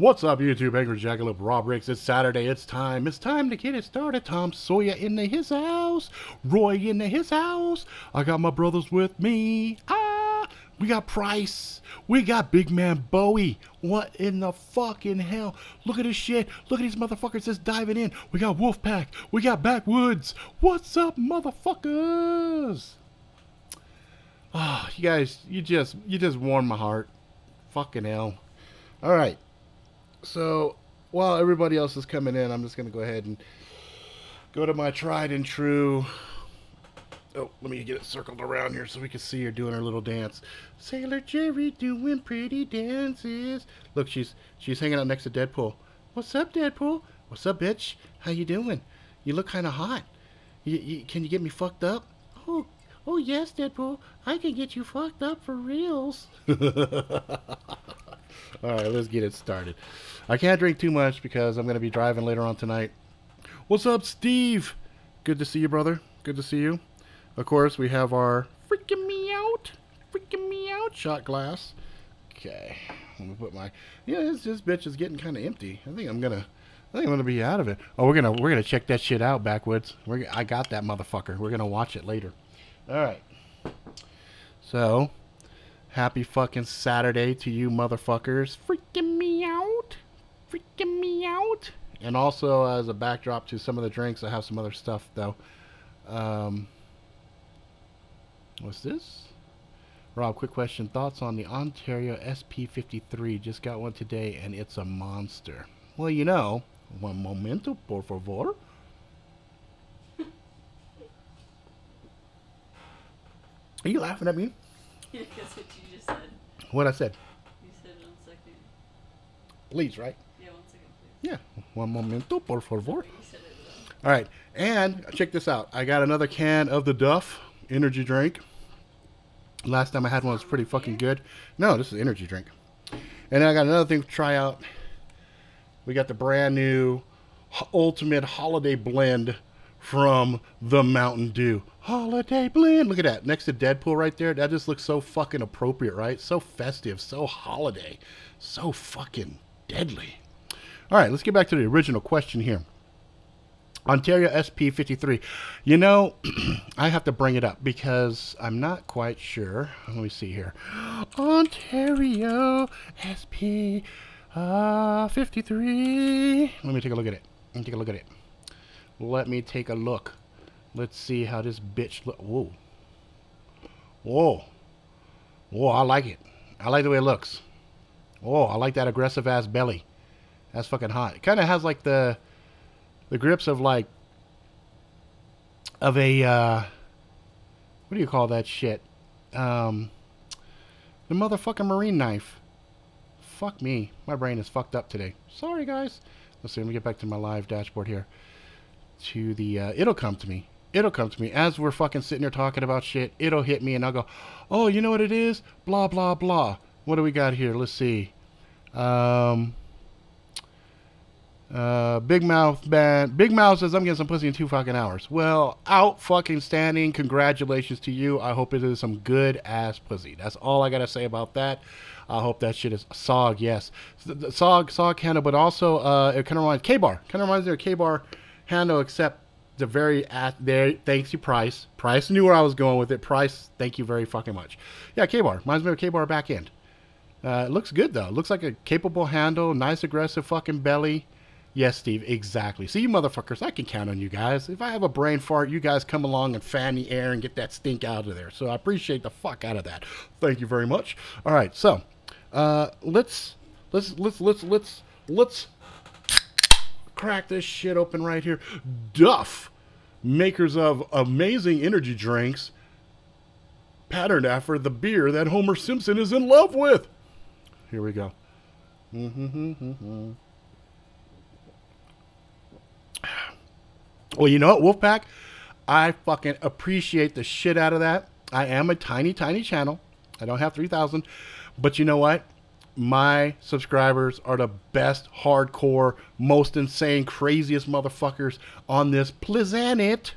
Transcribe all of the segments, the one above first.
What's up, YouTube? Angry Jackalope Rob Riggs. It's Saturday. It's time. It's time to get it started. Tom Sawyer in his house. Roy in his house. I got my brothers with me. We got Price. We got Big Man Bowie. What in the fucking hell? Look at this shit. Look at these motherfuckers just diving in. We got Wolfpack. We got Backwoods. What's up, motherfuckers? Ah, you guys, you just warmed my heart. Fucking hell. All right. So, while everybody else is coming in, I'm just going to go ahead and go to my tried and true. Oh, let me get it circled around here so we can see her doing her little dance. Sailor Jerry doing pretty dances. Look, she's hanging out next to Deadpool. What's up, Deadpool? What's up, bitch? How you doing? You look kind of hot. Can you get me fucked up? Oh yes, Deadpool. I can get you fucked up for reals. All right, let's get it started. I can't drink too much because I'm going to be driving later on tonight. What's up, Steve? Good to see you, brother. Good to see you. Of course, we have our freaking me out shot glass. Okay, let me put my. Yeah, this bitch is getting kind of empty. I think I'm gonna be out of it. Oh, we're gonna check that shit out, Backwoods. I got that motherfucker. We're gonna watch it later. All right. So. Happy fucking Saturday to you motherfuckers. Freaking me out. Freaking me out. And also as a backdrop to some of the drinks, I have some other stuff though. What's this? Rob, quick question. Thoughts on the Ontario SP53? Just got one today and it's a monster. Well, you know, un momento, por favor. Are you laughing at me? Yeah, that's what you just said. What I said? You said 1 second. Please, right? Yeah, 1 second, please. Yeah. Un momento, por favor. You said it. All right. And check this out. I got another can of the Duff energy drink. Last time I had one was pretty fucking good. No, this is energy drink. And I got another thing to try out. We got the brand new Ultimate Holiday Blend from the Mountain Dew. Holiday Blend. Look at that. Next to Deadpool right there. That just looks so fucking appropriate, right? So festive. So holiday. So fucking deadly. All right, let's get back to the original question here. Ontario SP53. You know, I have to bring it up because I'm not quite sure. Let me see here. Ontario SP 53. Let me take a look at it. Let me take a look. Let's see how this bitch look. Whoa. Whoa. Whoa, I like it. I like the way it looks. Oh, I like that aggressive ass belly. That's fucking hot. It kind of has like the grips of like of a what do you call that shit? The motherfucking marine knife. Fuck me. My brain is fucked up today. Sorry, guys. Let's see. Let me get back to my live dashboard here. To the it'll come to me. It'll come to me as we're fucking sitting here talking about shit. It'll hit me and I'll go, oh, you know what it is? Blah blah blah. What do we got here? Let's see. Big Mouth band. Big Mouth says I'm getting some pussy in 2 fucking hours. Well, out fucking standing. Congratulations to you. I hope it is some good ass pussy. That's all I gotta say about that. I hope that shit is SOG. Yes, SOG handle, but also it kind of reminds K-Bar. Kind of reminds me of K-Bar handle, except the very there. Thanks you, Price. Price knew where I was going with it. Price, thank you very fucking much. Yeah, K-Bar reminds me of K-Bar back end. It looks good though. It looks like a capable handle. Nice aggressive fucking belly. Yes, Steve, exactly. See, you motherfuckers, I can count on you guys. If I have a brain fart, you guys come along and fan the air and get that stink out of there. So I appreciate the fuck out of that. Thank you very much. All right, so let's crack this shit open right here. Duff, makers of amazing energy drinks, patterned after the beer that Homer Simpson is in love with. Here we go. Well, you know what, Wolfpack? I fucking appreciate the shit out of that. I am a tiny channel. I don't have 3,000. But you know what? My subscribers are the best, hardcore, most insane, craziest motherfuckers on this planet.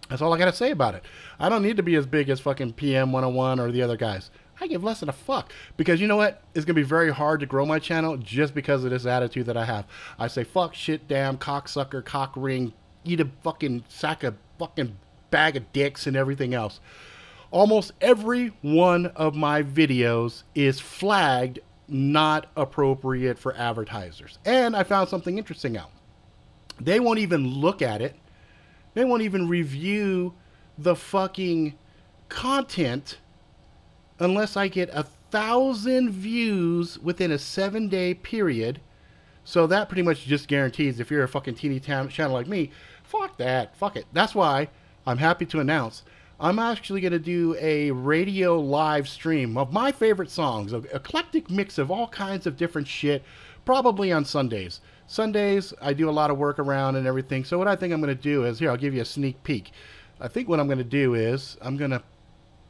That's all I got to say about it. I don't need to be as big as fucking PM 101 or the other guys. I give less than a fuck. Because you know what? It's going to be very hard to grow my channel just because of this attitude that I have. I say fuck, shit, damn, cocksucker, cock ring, eat a fucking sack of fucking bag of dicks and everything else. Almost every one of my videos is flagged not appropriate for advertisers. And I found something interesting out. They won't even look at it. They won't even review the fucking content unless I get 1,000 views within a 7-day period. So that pretty much just guarantees if you're a fucking teeny channel like me, fuck that, fuck it. That's why I'm happy to announce I'm actually going to do a radio live stream of my favorite songs, an eclectic mix of all kinds of different shit, probably on Sundays. Sundays, I do a lot of work around and everything. So what I think I'm going to do is, here, I'll give you a sneak peek. I think what I'm going to do is, I'm going to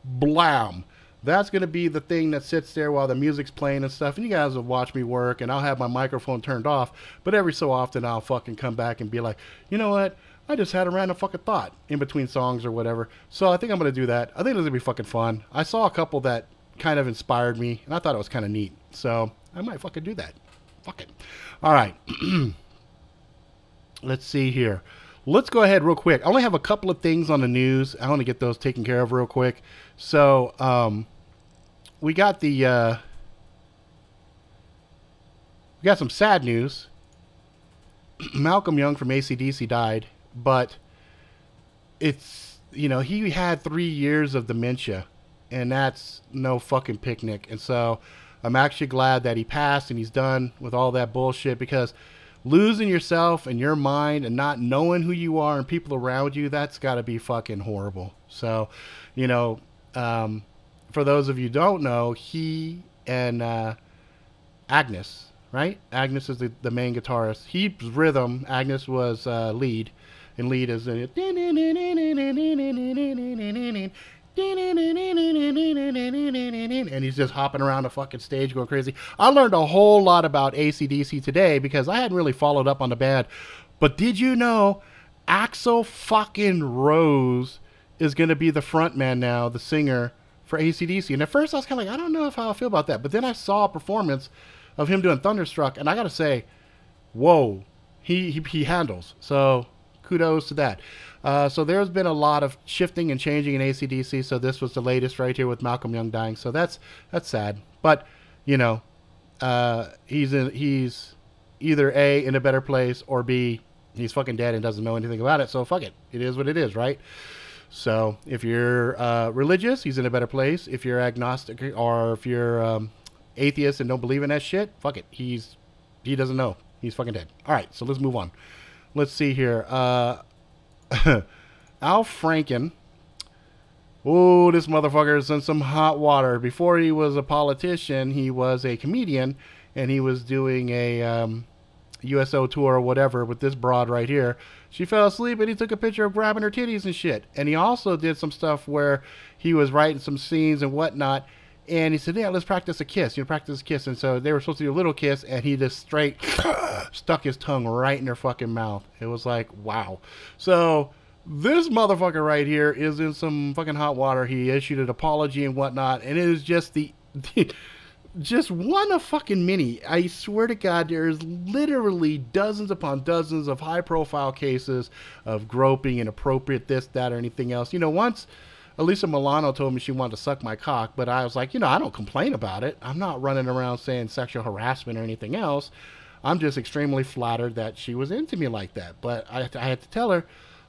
blam. That's going to be the thing that sits there while the music's playing and stuff. And you guys will watch me work, and I'll have my microphone turned off. But every so often, I'll fucking come back and be like, you know what? I just had a random fucking thought in between songs or whatever. So I think I'm going to do that. I think this is going to be fucking fun. I saw a couple that kind of inspired me, and I thought it was kind of neat. So I might fucking do that. Fuck it. All right. Let's see here. Let's go ahead real quick. I only have a couple of things on the news. I want to get those taken care of real quick. So we got the we got some sad news. Malcom Young from AC/DC died, but it's, you know, he had 3 years of dementia, and that's no fucking picnic. And so I'm actually glad that he passed and he's done with all that bullshit, because losing yourself and your mind and not knowing who you are and people around you, that's got to be fucking horrible. So, you know, for those of you who don't know, he and Agnes, right? Agnes is the main guitarist. He's rhythm. Agnes was lead. And lead is and he's just hopping around the fucking stage going crazy. I learned a whole lot about AC/DC today because I hadn't really followed up on the band. But did you know Axl fucking Rose is going to be the front man now, the singer for AC/DC? And at first I was kind of like, I don't know how I feel about that. But then I saw a performance of him doing Thunderstruck, and I got to say, whoa, he handles. So kudos to that. So there's been a lot of shifting and changing in AC/DC. So this was the latest right here with Malcom Young dying. So that's sad. But, you know, he's either A, in a better place, or B, he's fucking dead and doesn't know anything about it. So fuck it. It is what it is, right? So if you're religious, he's in a better place. If you're agnostic, or if you're atheist and don't believe in that shit, fuck it. He doesn't know. He's fucking dead. All right, so let's move on. Let's see here. Al Franken. Oh, this motherfucker is in some hot water. Before he was a politician, he was a comedian, and he was doing a USO tour or whatever with this broad right here. She fell asleep, and he took a picture of grabbing her titties and shit. And he also did some stuff where he was writing some scenes and whatnot. And he said, yeah, let's practice a kiss. Practice a kiss. And so they were supposed to do a little kiss, and he just straight stuck his tongue right in her fucking mouth. It was like, wow. So this motherfucker right here is in some fucking hot water. He issued an apology and whatnot, and it is just just one of fucking many. I swear to God, there's literally dozens upon dozens of high-profile cases of groping, inappropriate this, that, or anything else. You know, once Elisa Milano told me she wanted to suck my cock, but I was like, you know, I don't complain about it. I'm not running around saying sexual harassment or anything else. I'm just extremely flattered that she was into me like that. But I had to tell her,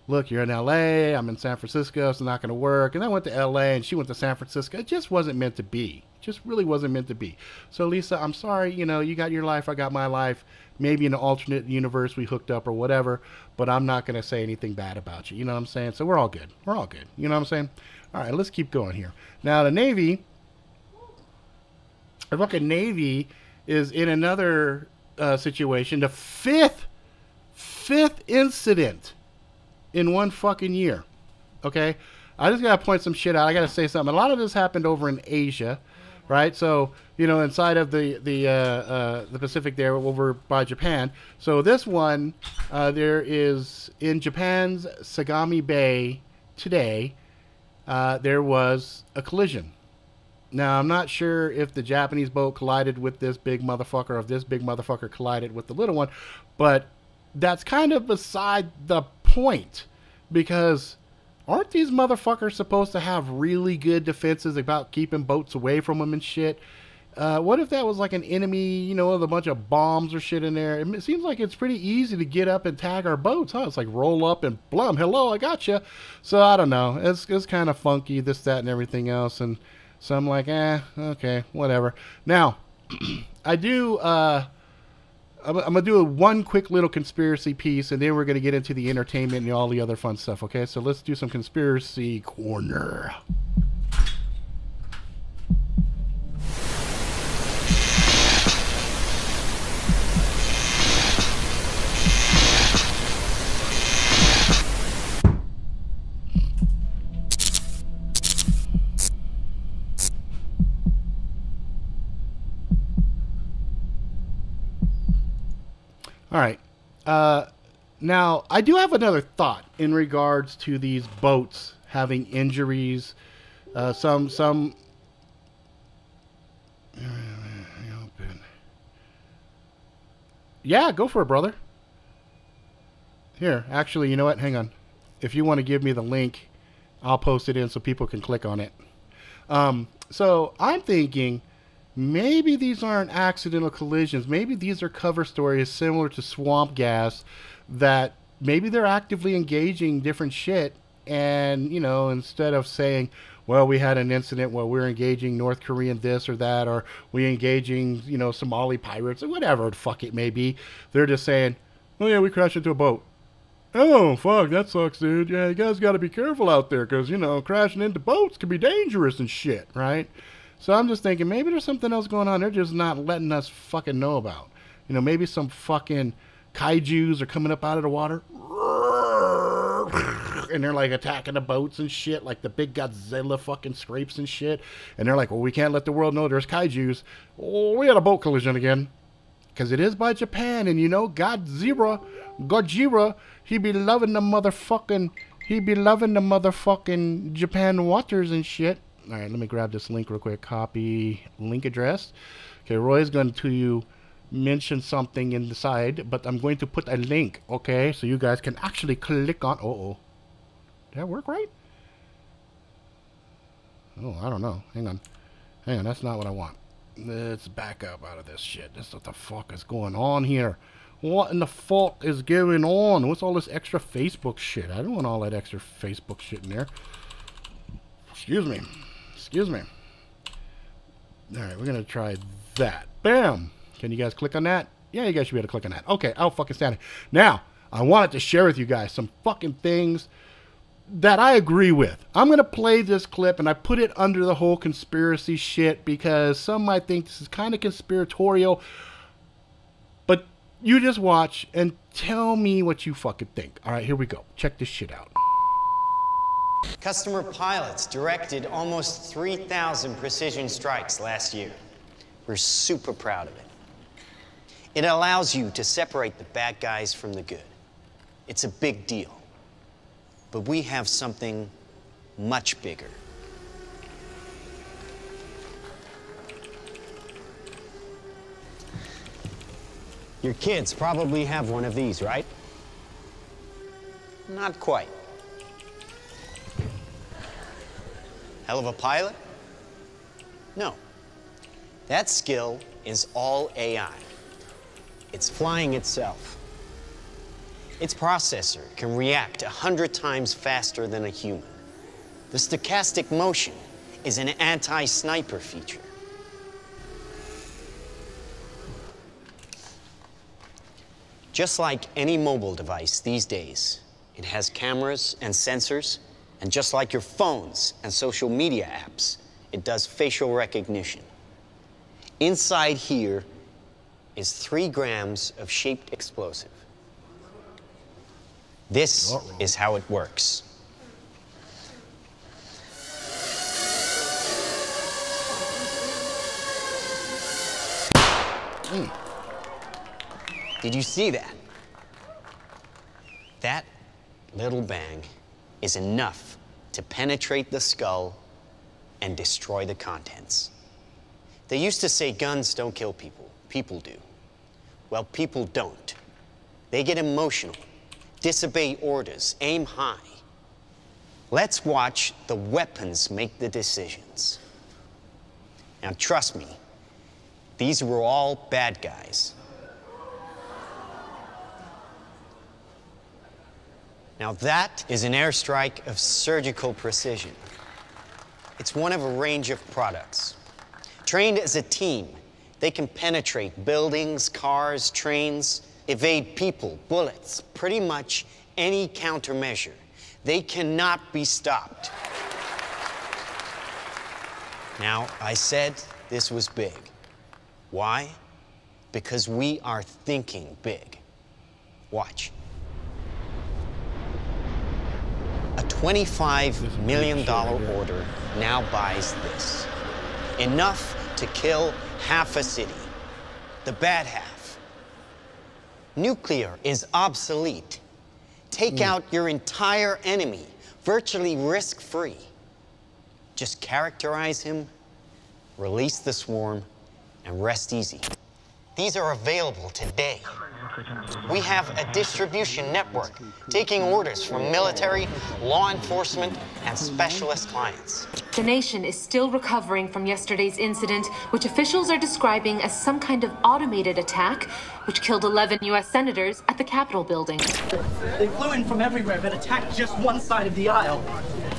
look, you're in LA, I'm in San Francisco, it's not going to work. And I went to LA and she went to San Francisco. It just wasn't meant to be. It just really wasn't meant to be. So Lisa, I'm sorry, you know, you got your life, I got my life. Maybe in an alternate universe we hooked up or whatever, but I'm not going to say anything bad about you. You know what I'm saying? So we're all good. We're all good. You know what I'm saying? All right, let's keep going here. Now, the Navy, the fucking Navy is in another situation. The fifth incident in one fucking year. Okay? I just got to point some shit out. I got to say something. A lot of this happened over in Asia, right? So, you know, inside of the Pacific there, over by Japan. So this one, there is in Japan's Sagami Bay today, there was a collision. Now, I'm not sure if the Japanese boat collided with this big motherfucker or if this big motherfucker collided with the little one, but that's kind of beside the point because aren't these motherfuckers supposed to have really good defenses about keeping boats away from them and shit? What if that was like an enemy, you know, with a bunch of bombs or shit in there? It seems like it's pretty easy to get up and tag our boats, huh? It's like roll up and blum, hello, I gotcha. So I don't know. It's kind of funky, this, that, and everything else. And so I'm like, okay, whatever. Now, I do, I'm gonna do one quick little conspiracy piece, and then we're gonna get into the entertainment and all the other fun stuff. Okay, so let's do some conspiracy corner. All right. Now, I do have another thought in regards to these boats having injuries. Some. Yeah, go for it, brother. Here, actually, you know what? Hang on. If you want to give me the link, I'll post it in so people can click on it. So I'm thinking maybe these aren't accidental collisions. Maybe these are cover stories similar to swamp gas that maybe they're actively engaging different shit. And, you know, instead of saying, well, we had an incident where we're engaging North Korean this or that, or we engaging, you know, Somali pirates or whatever the fuck it may be, they're just saying, oh yeah, we crashed into a boat. Oh, fuck, that sucks, dude. Yeah, you guys got to be careful out there because, you know, crashing into boats can be dangerous and shit, right? So I'm just thinking maybe there's something else going on they're just not letting us fucking know about. You know, maybe some fucking kaijus are coming up out of the water and they're like attacking the boats and shit, like the big Godzilla fucking scrapes and shit. And they're like, well, we can't let the world know there's kaijus. Oh, we had a boat collision again. Because it is by Japan, and you know, Godzilla, he be loving the motherfucking Japan waters and shit. All right, let me grab this link real quick. Copy link address. Okay, Roy's going to mention something in the side, but I'm going to put a link, okay, so you guys can actually click on. Did that work right? Oh, I don't know. Hang on, that's not what I want. Let's back up out of this shit. This what the fuck is going on here. What in the fuck is going on? What's all this extra Facebook shit? I don't want all that extra Facebook shit in there. Excuse me. Alright, we're gonna try that. Bam! Can you guys click on that? Yeah, you guys should be able to click on that. Okay, I'll fucking stand it. Now, I wanted to share with you guys some fucking things that I agree with. I'm going to play this clip, and I put it under the whole conspiracy shit because some might think this is kind of conspiratorial. But you just watch and tell me what you fucking think. All right, here we go. Check this shit out. Customer pilots directed almost 3,000 precision strikes last year. We're super proud of it. It allows you to separate the bad guys from the good. It's a big deal. But we have something much bigger. Your kids probably have one of these, right? Not quite. Hell of a pilot? No. That skill is all AI. It's flying itself. Its processor can react 100 times faster than a human. The stochastic motion is an anti-sniper feature. Just like any mobile device these days, it has cameras and sensors, and just like your phones and social media apps, it does facial recognition. Inside here is 3 grams of shaped explosive. This is how it works. Did you see that? That little bang is enough to penetrate the skull and destroy the contents. They used to say guns don't kill people, people do. Well, people don't. They get emotional, disobey orders, aim high. Let's watch the weapons make the decisions. Now, trust me, these were all bad guys. Now, that is an airstrike of surgical precision. It's one of a range of products. Trained as a team, they can penetrate buildings, cars, trains, evade people, bullets, pretty much any countermeasure. They cannot be stopped. Now, I said this was big. Why? Because we are thinking big. Watch. A $25 million order now buys this. Enough to kill half a city. The bad half. Nuclear is obsolete. Take out your entire enemy, virtually risk-free. Just characterize him, release the swarm, and rest easy. These are available today. We have a distribution network taking orders from military, law enforcement, and specialist clients. The nation is still recovering from yesterday's incident, which officials are describing as some kind of automated attack, which killed 11 U.S. senators at the Capitol building. They flew in from everywhere but attacked just one side of the aisle.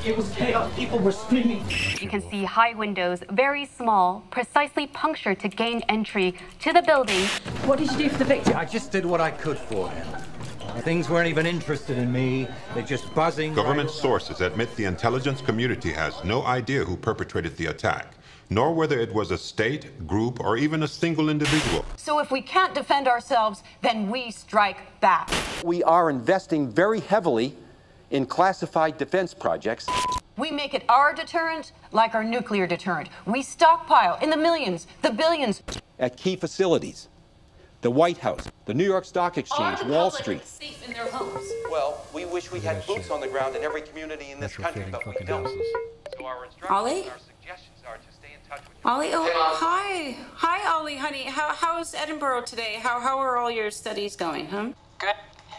It was chaos. People were screaming. You can see high windows, very small, precisely punctured to gain entry to the building. What did you do for the victim? I just did what I could for him. Things weren't even interested in me. They're just buzzing. Government sources admit the intelligence community has no idea who perpetrated the attack, nor whether it was a state, group, or even a single individual. So if we can't defend ourselves, then we strike back. We are investing very heavily in classified defense projects. We make it our deterrent like our nuclear deterrent. We stockpile in the millions, the billions. At key facilities, the White House, the New York Stock Exchange, Wall Street. Safe in their homes. Well, we wish we had boots on the ground in every community in this country, but we don't. So our instructions, Ollie? our suggestions are to stay in touch with you. Ollie, oh, hi. Hi, Ollie, honey. How's Edinburgh today? How are all your studies going, huh? Good.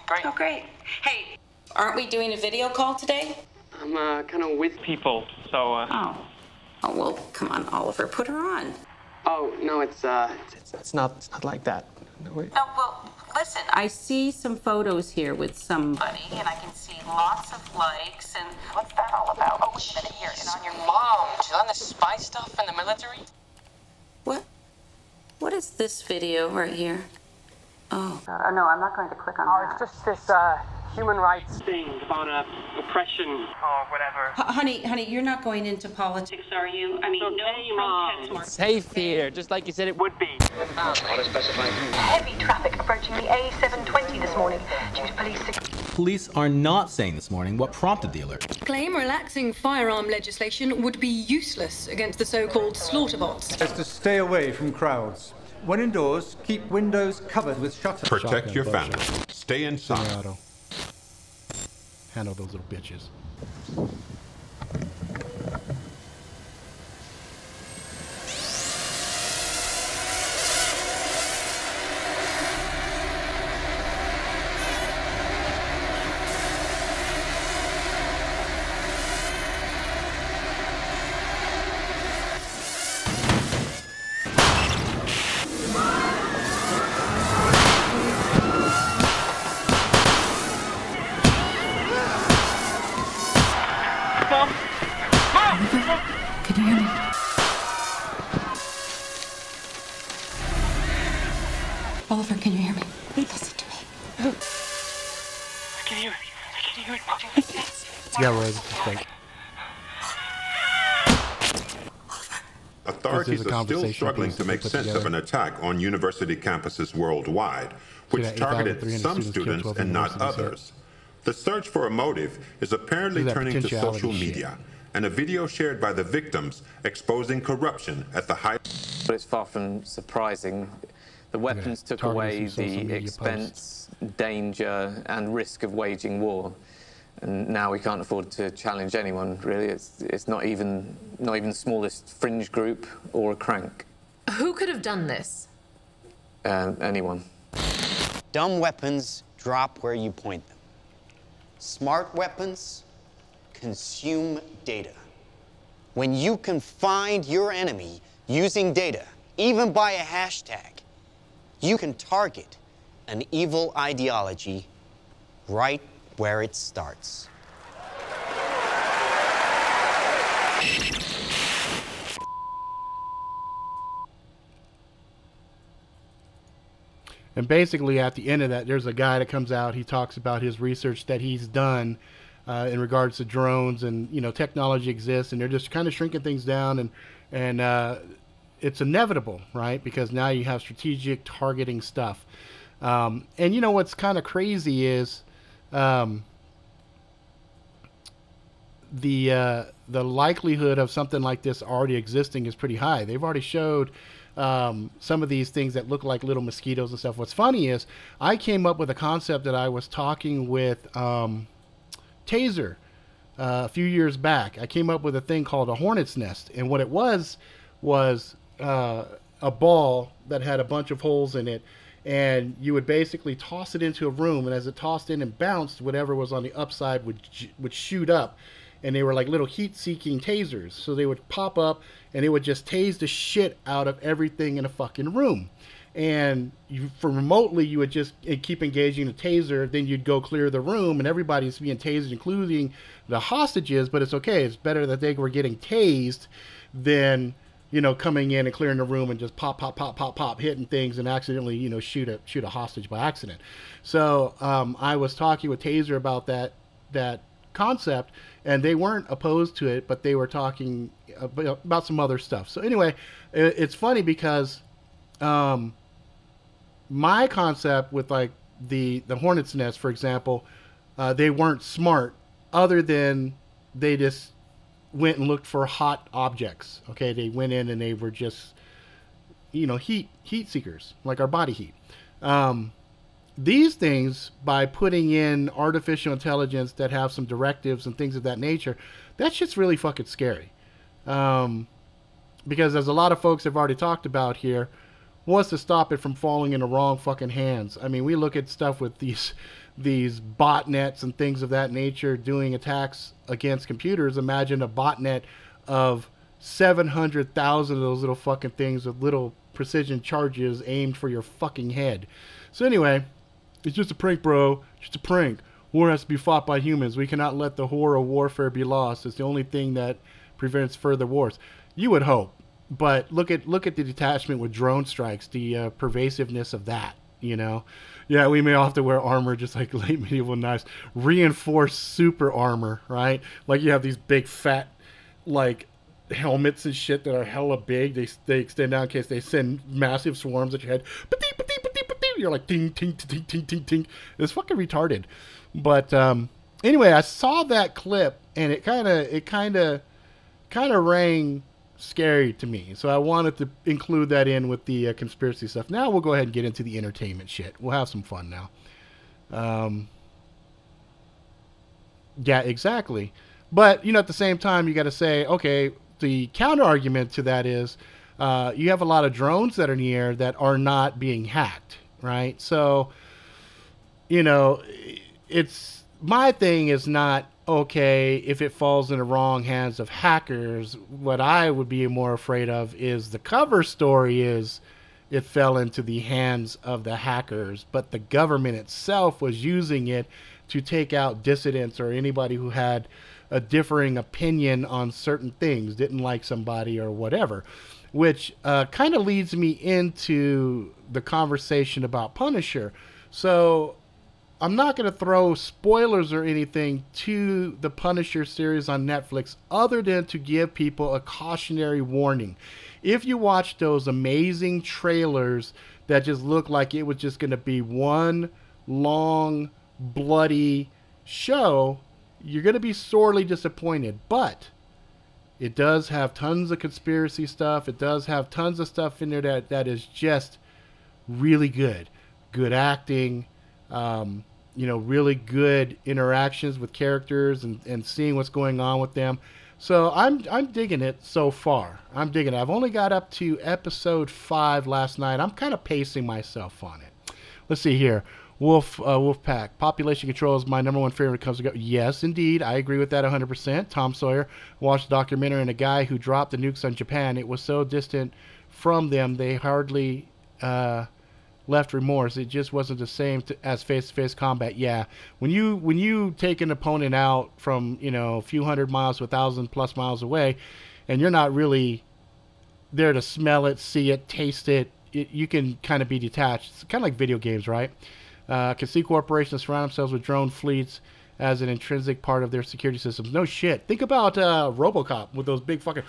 Great. Oh, great. Hey, aren't we doing a video call today? I'm kind of with people, so. Oh, well, come on, Oliver, put her on. Oh no, it's not like that. No, wait. Oh, well, listen, I see some photos here with somebody, and I can see lots of likes, and what's that all about? Oh, wait a minute, here, and on your Mom, she's on the spy stuff in the military. What? What is this video right here? Oh. No, I'm not going to click on that. It's just this human rights thing about oppression or whatever. Honey, you're not going into politics, are you? I mean, no protest. Safe here, just like you said it would be. Heavy traffic approaching the A720 this morning due to police. Police are not saying this morning what prompted the alert. Claim relaxing firearm legislation would be useless against the so-called slaughter bots. Just to stay away from crowds. When indoors, keep windows covered with shutters. Protect your family. Stay inside. Handle those little bitches. Can you hear me? Oliver, can you hear me? Listen to me. I can hear it. I can hear it. Yeah, right. It's fake. Authorities are still struggling to make sense of an attack on university campuses worldwide, which targeted some students and not others. The search for a motive is apparently turning to social media, and a video shared by the victims exposing corruption at the height. But it's far from surprising. The weapons took away the expense, danger, and risk of waging war. And now we can't afford to challenge anyone, really. It's not even the smallest fringe group or a crank. Who could have done this? Anyone. Dumb weapons drop where you point them. Smart weapons consume data. When you can find your enemy using data, even by a hashtag, you can target an evil ideology right where it starts. And basically at the end of that, there's a guy that comes out, he talks about his research that he's done in regards to drones, and you know, technology exists and they're just kind of shrinking things down, and it's inevitable, right? Because now you have strategic targeting stuff. And you know what's kind of crazy is the likelihood of something like this already existing is pretty high. They've already showed some of these things that look like little mosquitoes and stuff. What's funny is I came up with a concept that I was talking with Taser a few years back. I came up with a thing called a hornet's nest, and what it was a ball that had a bunch of holes in it, and you would basically toss it into a room, and as it tossed in and bounced, whatever was on the upside would shoot up. And they were like little heat-seeking tasers, so they would pop up and it would just tase the shit out of everything in a fucking room. And for remotely, you would just keep engaging the taser, then you'd go clear the room, and everybody's being tased, including the hostages. But it's okay; it's better that they were getting tased than, you know, coming in and clearing the room and just pop, pop, pop, pop, pop, hitting things and accidentally, you know, shoot a hostage by accident. So I was talking with Taser about that concept, and they weren't opposed to it, but they were talking about some other stuff. So anyway, it's funny because my concept with like the hornet's nest, for example, they weren't smart, other than they just went and looked for hot objects. Okay, they went in and they were just, you know, heat seekers, like our body heat. These things, by putting in artificial intelligence that have some directives and things of that nature, that shit's really fucking scary. Because as a lot of folks have already talked about here, wants to stop it from falling in the wrong fucking hands. I mean, we look at stuff with these botnets and things of that nature doing attacks against computers. Imagine a botnet of 700,000 of those little fucking things with little precision charges aimed for your fucking head. So anyway, it's just a prank, bro. Just a prank. War has to be fought by humans. We cannot let the horror of warfare be lost. It's the only thing that prevents further wars. You would hope. But look at the detachment with drone strikes, the pervasiveness of that, you know. Yeah, we may have to wear armor just like late medieval knights. Reinforced super armor, right? Like you have these big fat like helmets and shit that are hella big. They extend down in case they send massive swarms at your head. You're like ting ting ting ting ting ting. It's fucking retarded. But anyway, I saw that clip and it kind of rang scary to me. So I wanted to include that in with the conspiracy stuff. Now we'll go ahead and get into the entertainment shit. We'll have some fun now. Yeah, exactly. But you know, at the same time, you got to say, okay, the counter argument to that is you have a lot of drones that are in the air that are not being hacked. Right. So, you know, it's my thing is not, okay, if it falls in the wrong hands of hackers. What I would be more afraid of is the cover story is it fell into the hands of the hackers, but the government itself was using it to take out dissidents or anybody who had a differing opinion on certain things, didn't like somebody or whatever. Which kind of leads me into the conversation about Punisher. So I'm not going to throw spoilers or anything to the Punisher series on Netflix other than to give people a cautionary warning. If you watch those amazing trailers that just look like it was just going to be one long, bloody show, you're going to be sorely disappointed. But it does have tons of conspiracy stuff. It does have tons of stuff in there that is just really good. Good acting. You you know, really good interactions with characters and seeing what's going on with them. So I'm digging it so far. I'm digging it. I've only got up to episode 5 last night. I'm kind of pacing myself on it. Let's see here. Wolfpack. Population control is my number one favorite when it comes to go. Yes, indeed. I agree with that 100%. Tom Sawyer watched a documentary on a guy who dropped the nukes on Japan. It was so distant from them, they hardly left remorse. It just wasn't the same as face-to-face combat. Yeah, when you take an opponent out from, you know, a few hundred miles to 1,000+ miles away, and you're not really there to smell it, see it, taste it, you can kind of be detached. It's kind of like video games, right? Can see corporations surround themselves with drone fleets as an intrinsic part of their security systems. No shit. Think about RoboCop with those big fucking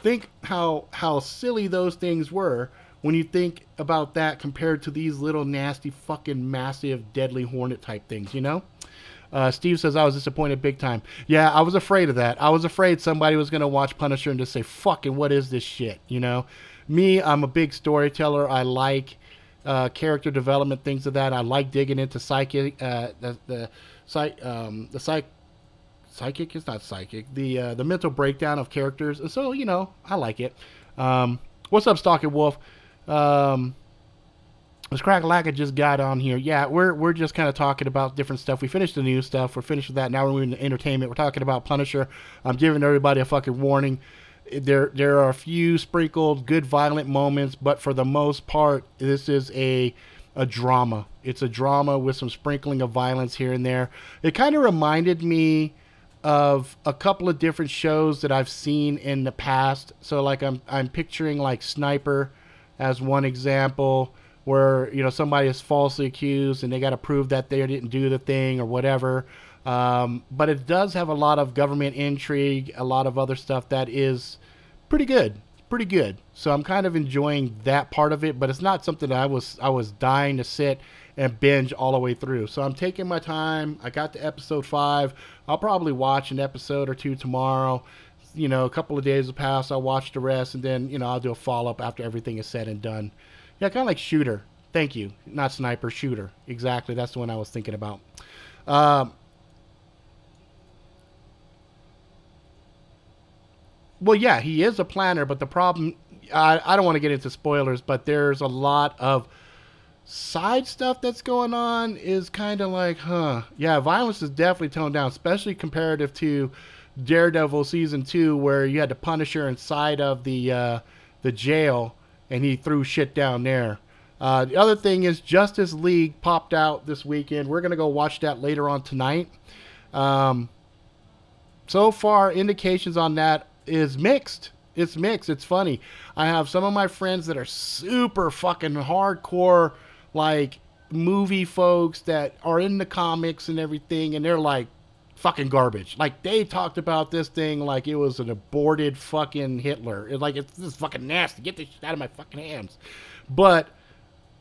think how silly those things were when you think about that compared to these little nasty fucking massive deadly hornet type things, you know? Steve says, I was disappointed big time. Yeah, I was afraid of that. I was afraid somebody was going to watch Punisher and just say, fucking what is this shit, you know? Me, I'm a big storyteller. I like character development, things of that. I like digging into psychic, the mental breakdown of characters. And so, you know, I like it. What's up, Stalking Wolf? This Crack Lacka just got on here. Yeah, we're just kind of talking about different stuff. We finished the new stuff. We're finished with that. Now we're moving to entertainment. We're talking about Punisher. I'm giving everybody a fucking warning. There are a few sprinkled good violent moments, but for the most part, this is a drama. It's a drama with some sprinkling of violence here and there. It kind of reminded me of a couple of different shows that I've seen in the past. So like I'm picturing like Sniper as one example, where, you know, somebody is falsely accused and they got to prove that they didn't do the thing or whatever. But it does have a lot of government intrigue, a lot of other stuff that is pretty good. So I'm kind of enjoying that part of it, but it's not something that I was dying to sit and binge all the way through. So I'm taking my time. I got to episode 5. I'll probably watch an episode or two tomorrow. You know, a couple of days will pass. I'll watch the rest, and then, you know, I'll do a follow-up after everything is said and done. Yeah, kind of like Shooter. Thank you. Not Sniper, Shooter. Exactly. That's the one I was thinking about. Well, yeah, he is a planner, but the problem, I don't want to get into spoilers, but there's a lot of side stuff that's going on is kind of like, huh. Yeah, violence is definitely toned down, especially comparative to Daredevil Season 2, where you had the Punisher inside of the jail, and he threw shit down there. The other thing is Justice League popped out this weekend. We're going to go watch that later on tonight. So far, indications on that is mixed. It's mixed. It's funny. I have some of my friends that are super fucking hardcore, like, movie folks that are in the comics and everything, and they're like fucking garbage. Like, they talked about this thing like it was an aborted fucking Hitler. It's like, this is fucking nasty. Get this shit out of my fucking hands. But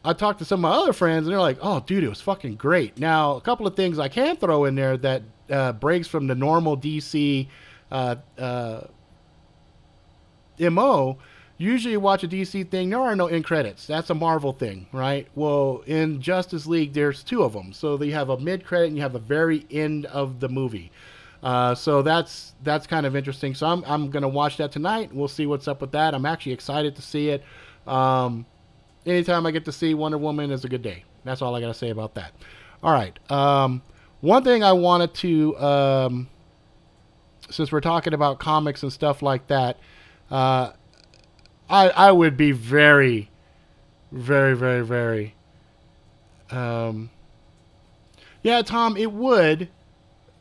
I talked to some of my other friends, and they're like, oh, dude, it was fucking great. Now, a couple of things I can throw in there that breaks from the normal DC MO. Usually you watch a DC thing, there are no end credits. That's a Marvel thing, right? Well, in Justice League, there's 2 of them. So you have a mid-credit and you have the very end of the movie. So that's kind of interesting. So I'm going to watch that tonight. We'll see what's up with that. I'm actually excited to see it. Anytime I get to see Wonder Woman is a good day. That's all I got to say about that. All right. One thing I wanted to, since we're talking about comics and stuff like that, I would be very, very, very, very, yeah, Tom, it would,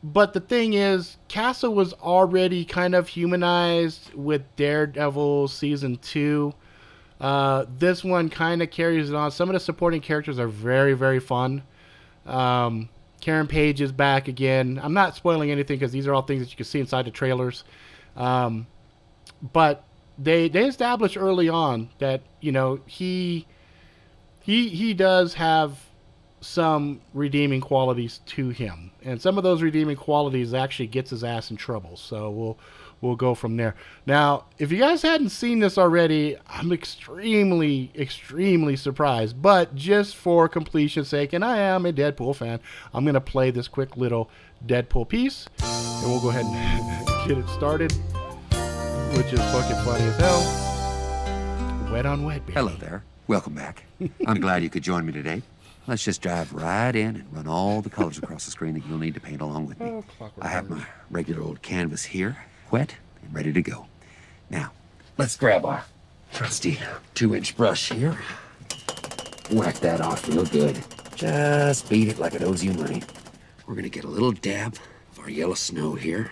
but the thing is, Castle was already kind of humanized with Daredevil Season 2. This one kind of carries it on. Some of the supporting characters are very, very fun. Karen Page is back again. I'm not spoiling anything because these are all things that you can see inside the trailers. But they established early on that, you know, he does have some redeeming qualities to him, and some of those redeeming qualities actually gets his ass in trouble. So we'll go from there. Now, if you guys hadn't seen this already, I'm extremely, extremely surprised. But just for completion's sake, and I am a Deadpool fan, I'm going to play this quick little Deadpool piece. And we'll go ahead and get it started, which is fucking funny as hell. Wet on wet, baby. Hello there. Welcome back. I'm glad you could join me today. Let's just dive right in and run all the colors across the screen that you'll need to paint along with me. I have my regular old canvas here, wet and ready to go. Now, let's grab our trusty 2-inch brush here. Whack that off real good. Just beat it like it owes you money. We're gonna get a little dab of our yellow snow here.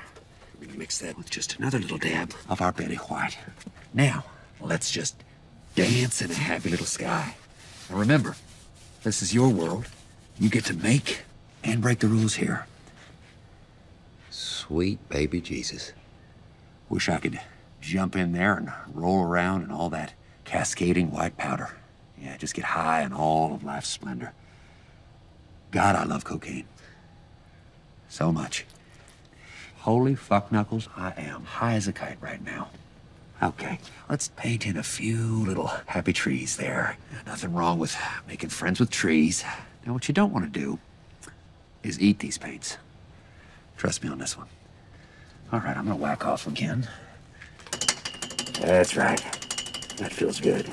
We're gonna mix that with just another little dab of our Betty White. Now, let's just dance in a happy little sky. And remember, this is your world. You get to make and break the rules here. Sweet baby Jesus. Wish I could jump in there and roll around in all that cascading white powder. Yeah, just get high on all of life's splendor. God, I love cocaine. So much. Holy fuck knuckles, I am high as a kite right now. Okay, let's paint in a few little happy trees there. Nothing wrong with making friends with trees. Now, what you don't want to do is eat these paints. Trust me on this one. All right, I'm gonna whack off again. That's right. That feels good.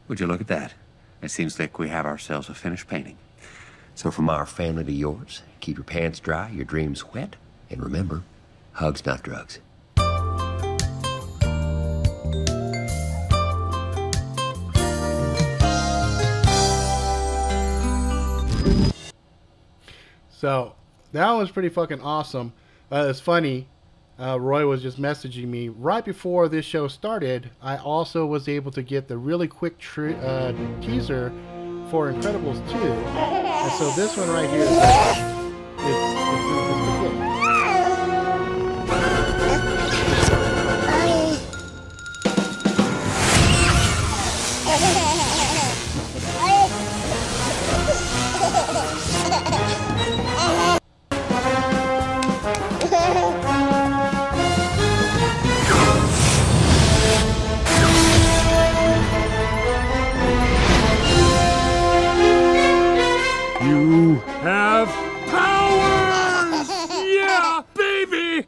Would you look at that? It seems like we have ourselves a finished painting. So from our family to yours, keep your pants dry, your dreams wet, and remember, hugs not drugs. So that was pretty fucking awesome. It's funny. Roy was just messaging me right before this show started. I also was able to get the really quick teaser for Incredibles 2. And so this one right here is the clip. You have powers! Yeah, baby!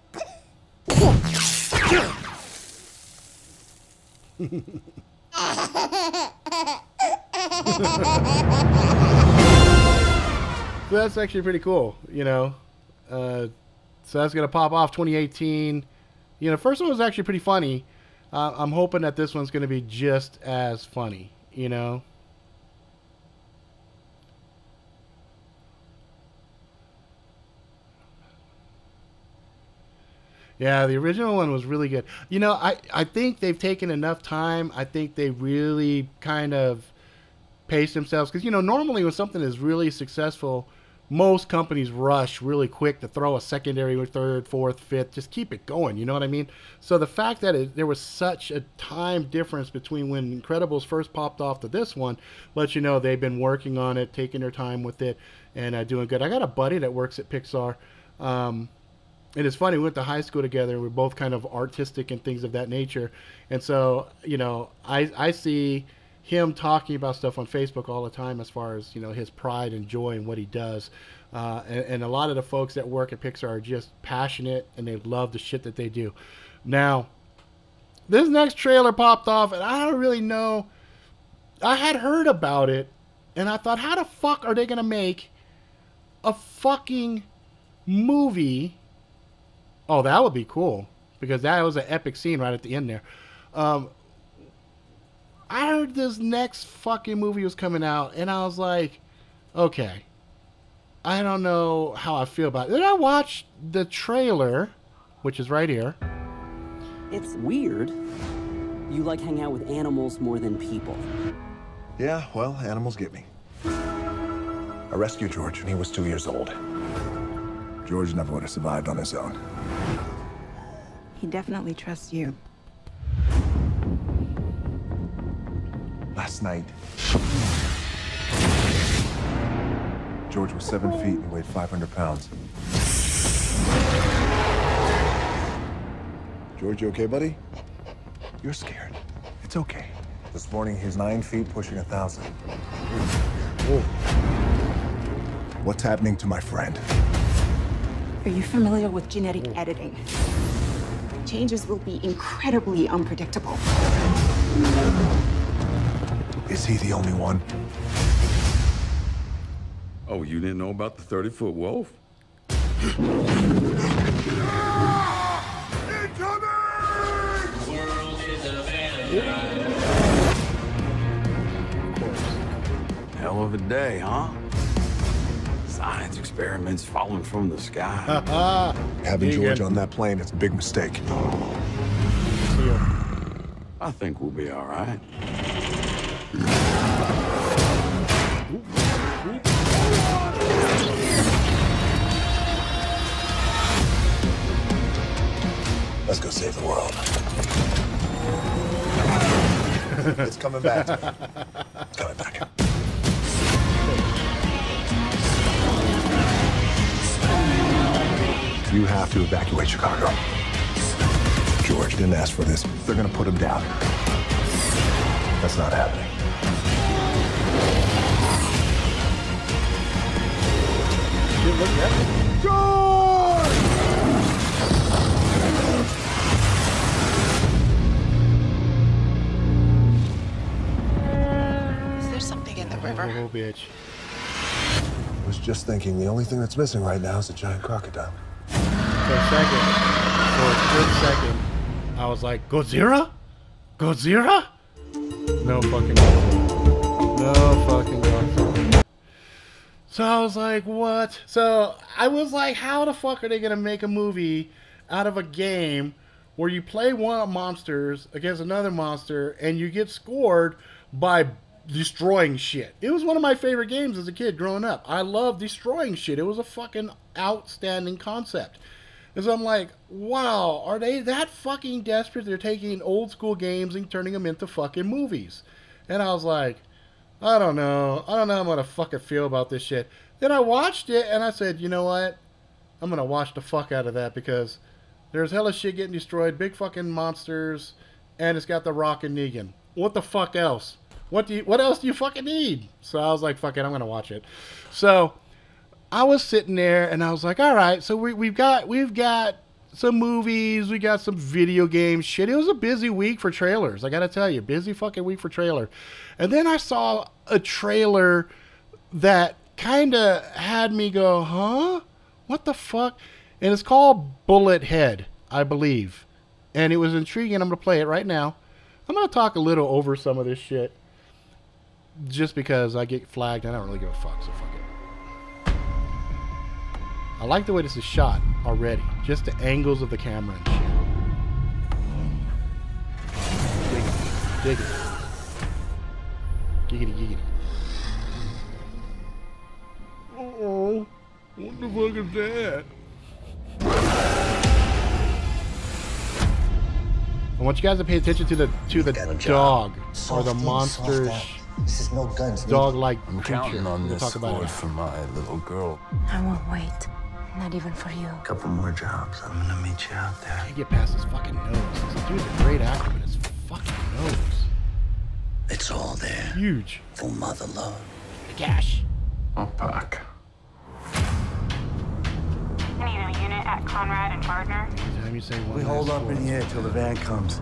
So that's actually pretty cool, you know. So that's gonna pop off 2018. You know, first one was actually pretty funny. I'm hoping that this one's gonna be just as funny, you know. Yeah, the original one was really good. You know, I think they've taken enough time. I think they really kind of paced themselves. Because, you know, normally when something is really successful, most companies rush really quick to throw a secondary or third, fourth, fifth. Just keep it going, you know what I mean? So the fact that there was such a time difference between when Incredibles first popped off to this one lets you know they've been working on it, taking their time with it, and doing good. I got a buddy that works at Pixar. And it's funny, we went to high school together. We're both kind of artistic and things of that nature. And so, you know, I see him talking about stuff on Facebook all the time as far as, you know, his pride and joy in what he does. And a lot of the folks that work at Pixar are just passionate and they love the shit that they do. Now, this next trailer popped off and I don't really know. I had heard about it and I thought, how the fuck are they going to make a fucking movie? Oh, that would be cool, because that was an epic scene right at the end there. I heard this next fucking movie was coming out, and I was like, okay, I don't know how I feel about it. Then I watched the trailer, which is right here. It's weird. You like hang out with animals more than people. Yeah, well, animals get me. I rescued George when he was 2 years old. George never would have survived on his own. He definitely trusts you. Last night, George was 7 feet and weighed 500 pounds. George, you okay, buddy? You're scared. It's okay. This morning, he's 9 feet, pushing 1,000. Whoa. What's happening to my friend? Are you familiar with genetic editing? Changes will be incredibly unpredictable. Is he the only one? Oh, you didn't know about the 30-foot wolf? Hell of a day, huh? Science experiments falling from the sky. Having George on that plane is a big mistake. I think we'll be all right. Let's go save the world. It's coming back. It's coming back. You have to evacuate Chicago. George didn't ask for this. They're gonna put him down. That's not happening. Is there something in the river? Oh, bitch. I was just thinking the only thing that's missing right now is a giant crocodile. For a good second, I was like, Godzilla? Godzilla? No fucking Godzilla. No fucking Godzilla. So I was like, what? So I was like, how the fuck are they gonna make a movie out of a game where you play one of monsters against another monster and you get scored by destroying shit? It was one of my favorite games as a kid growing up. I loved destroying shit. It was a fucking outstanding concept. And so I'm like, wow, are they that fucking desperate? They're taking old school games and turning them into fucking movies. And I was like, I don't know. I don't know how I'm going to fucking feel about this shit. Then I watched it and I said, you know what? I'm going to watch the fuck out of that because there's hella shit getting destroyed, big fucking monsters, and it's got The Rock and Negan. What the fuck else? What else do you fucking need? So I was like, fuck it, I'm going to watch it. So I was sitting there and I was like, all right, so we've got some movies, we got some video games, shit. It was a busy week for trailers. I got to tell you, busy fucking week for trailer. And then I saw a trailer that kind of had me go, huh? What the fuck? And it's called Bullet Head, I believe. And it was intriguing. I'm going to play it right now. I'm going to talk a little over some of this shit just because I get flagged. I don't really give a fuck, so fuck it. I like the way this is shot already. Just the angles of the camera and shit. Dig it. Giggity, giggity. Uh-oh. What the fuck is that? I want you guys to pay attention to the dog or the monster This is no guns. dog-like I'm creature. counting on We'll this talk about score it. for my little girl. I won't wait. Not even for you. A couple more jobs. I'm gonna meet you out there. Can't get past his fucking nose. This dude's a great actor, but his fucking nose. It's all there. Huge. For mother love. Cash. I'll pack. I need a unit at Conrad and Gardner. Anytime you say one We hold last up in the air till the van comes.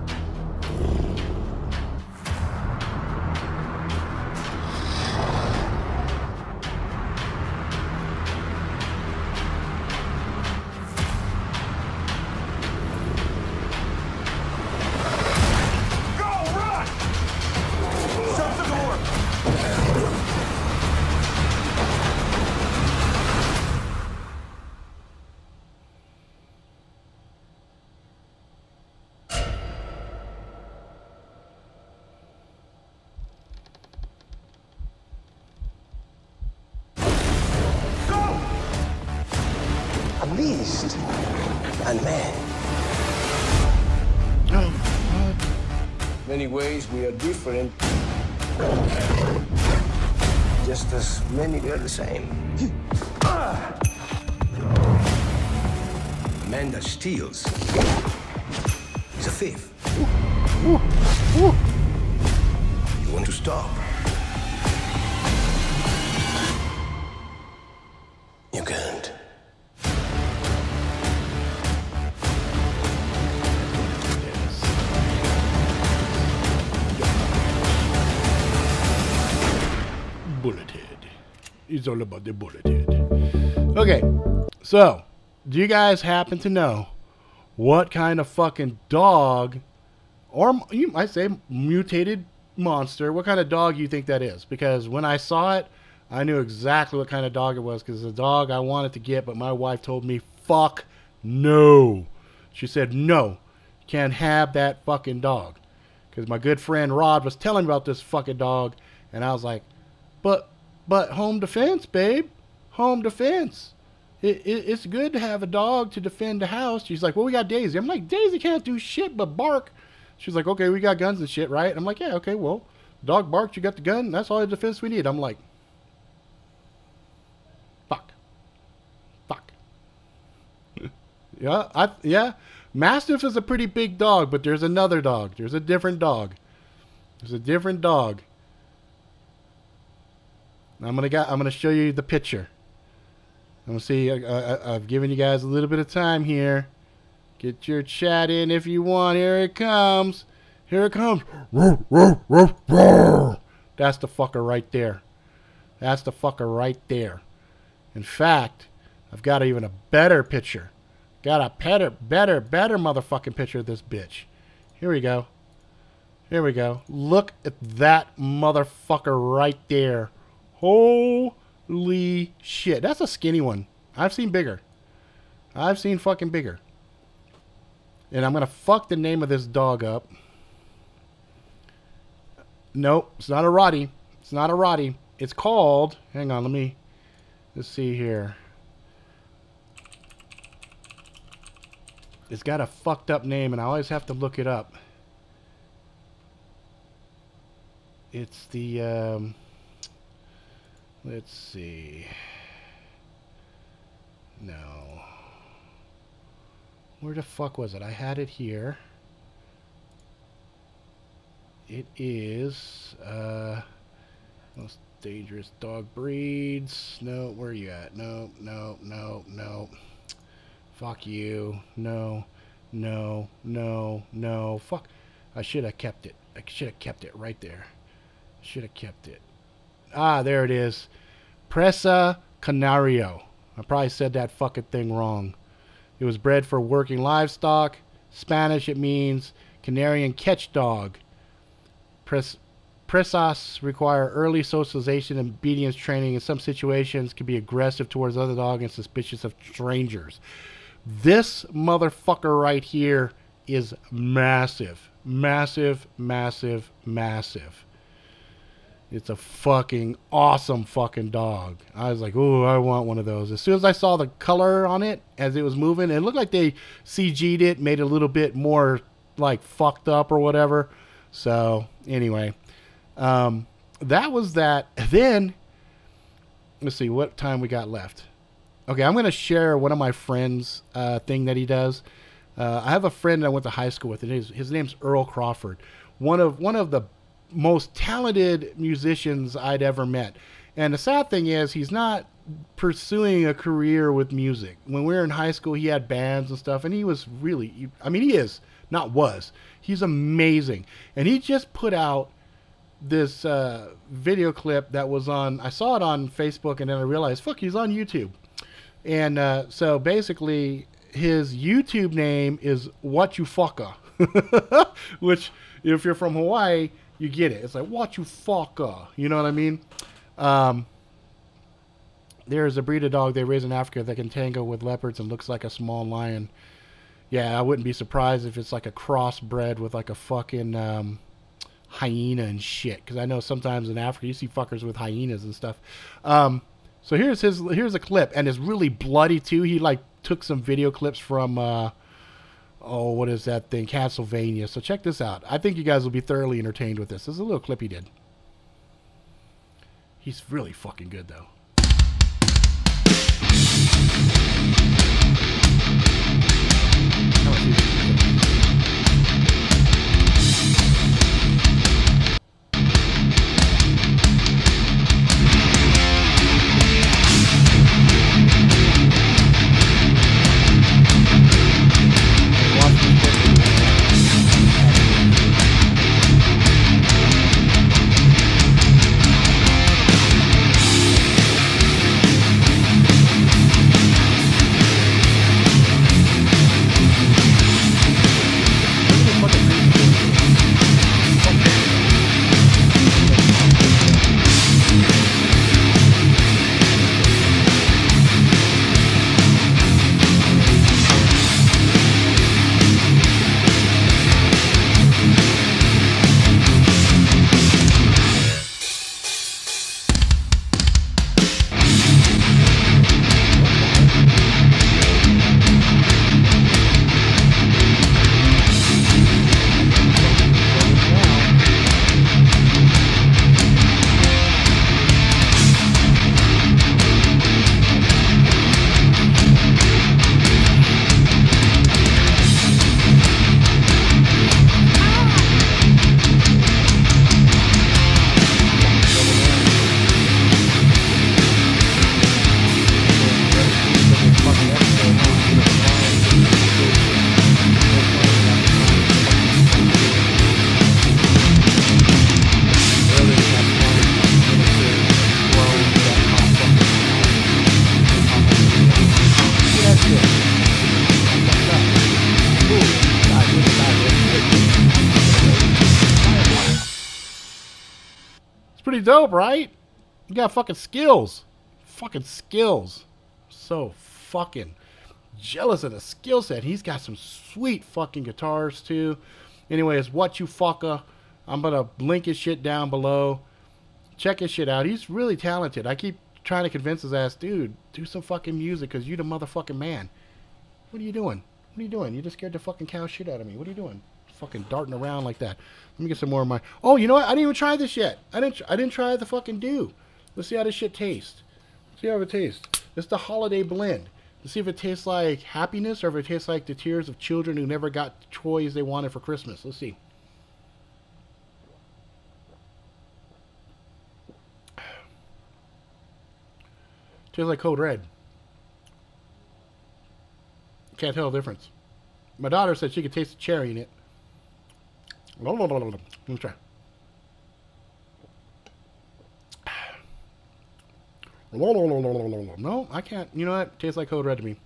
beast and man. Many ways we are different. Just as many we are the same. A man that steals is a thief. You want to stop? You can't. Bullet head. It's all about the bullet head. Okay, so do you guys happen to know what kind of fucking dog, or you might say mutated monster, what kind of dog you think that is? Because when I saw it, I knew exactly what kind of dog it was, because it's a dog I wanted to get, but my wife told me, fuck no. She said, no, can't have that fucking dog. Because my good friend Rod was telling me about this fucking dog, and I was like, but home defense, babe. Home defense. It's good to have a dog to defend the house. She's like, well, we got Daisy. I'm like, Daisy can't do shit but bark. She's like, okay, we got guns and shit, right? I'm like, yeah, okay, well, dog barks, you got the gun. That's all the defense we need. I'm like, fuck. Yeah. Mastiff is a pretty big dog, but there's another dog. There's a different dog. There's a different dog. I'm gonna show you the picture. I'm gonna see. I've given you guys a little bit of time here. Get your chat in if you want. Here it comes. Here it comes. That's the fucker right there. That's the fucker right there. In fact, I've got even a better picture. Got a better motherfucking picture of this bitch. Here we go. Here we go. Look at that motherfucker right there. Holy shit. That's a skinny one. I've seen bigger. I've seen fucking bigger. And I'm going to fuck the name of this dog up. Nope. It's not a Roddy. It's not a Roddy. It's called... Hang on. Let's see here. It's got a fucked up name and I always have to look it up. It's the... let's see. No. Where the fuck was it? I had it here. It is most dangerous dog breeds. No, where are you at? No. Fuck you. No. Fuck. I should have kept it. I should have kept it right there. Should have kept it. Ah, there it is. Presa Canario. I probably said that fucking thing wrong. It was bred for working livestock. Spanish, it means Canarian catch dog. Presas require early socialization and obedience training. In some situations, can be aggressive towards other dogs and suspicious of strangers. This motherfucker right here is massive. Massive. It's a fucking awesome fucking dog. I was like, oh, I want one of those. As soon as I saw the color on it as it was moving, it looked like they CG'd it, made it a little bit more like fucked up or whatever. So anyway, that was that. Then, let's see what time we got left. Okay, I'm going to share one of my friends' thing that he does. I have a friend that I went to high school with, and his name's Earl Crawford. One of the most talented musicians I'd ever met. And the sad thing is, he's not pursuing a career with music. When we were in high school, he had bands and stuff, and he was really, I mean, he is, not was. He's amazing. And he just put out this video clip that was on, I saw it on Facebook, and then I realized, fuck, he's on YouTube. And so basically, his YouTube name is What You Fucka, which, if you're from Hawaii, you get it. It's like, what you fucker. You know what I mean? There's a breed of dog they raise in Africa that can tango with leopards and looks like a small lion. Yeah, I wouldn't be surprised if it's like a crossbred with like a fucking hyena and shit. Because I know sometimes in Africa you see fuckers with hyenas and stuff. So here's a clip, and it's really bloody too. He like took some video clips from, what is that thing? Castlevania. So check this out. I think you guys will be thoroughly entertained with this. This is a little clip he did. He's really fucking good, though. Pretty dope, right? You got fucking skills. Fucking skills. So fucking jealous of the skill set. He's got some sweet fucking guitars too. Anyways, What You Fucka. I'm gonna link his shit down below. Check his shit out. He's really talented. I keep trying to convince his ass, dude, do some fucking music because you the motherfucking man. What are you doing? What are you doing? You just scared the fucking cow shit out of me. What are you doing? Fucking darting around like that. Let me get some more of my... Oh, you know what? I didn't even try this yet. I didn't try the fucking dew. Let's see how this shit tastes. See how it tastes. It's the holiday blend. Let's see if it tastes like happiness or if it tastes like the tears of children who never got the toys they wanted for Christmas. Let's see. Tastes like Code Red. Can't tell the difference. My daughter said she could taste the cherry in it. Let me try. No, I can't. You know what? Tastes like Code Red to me.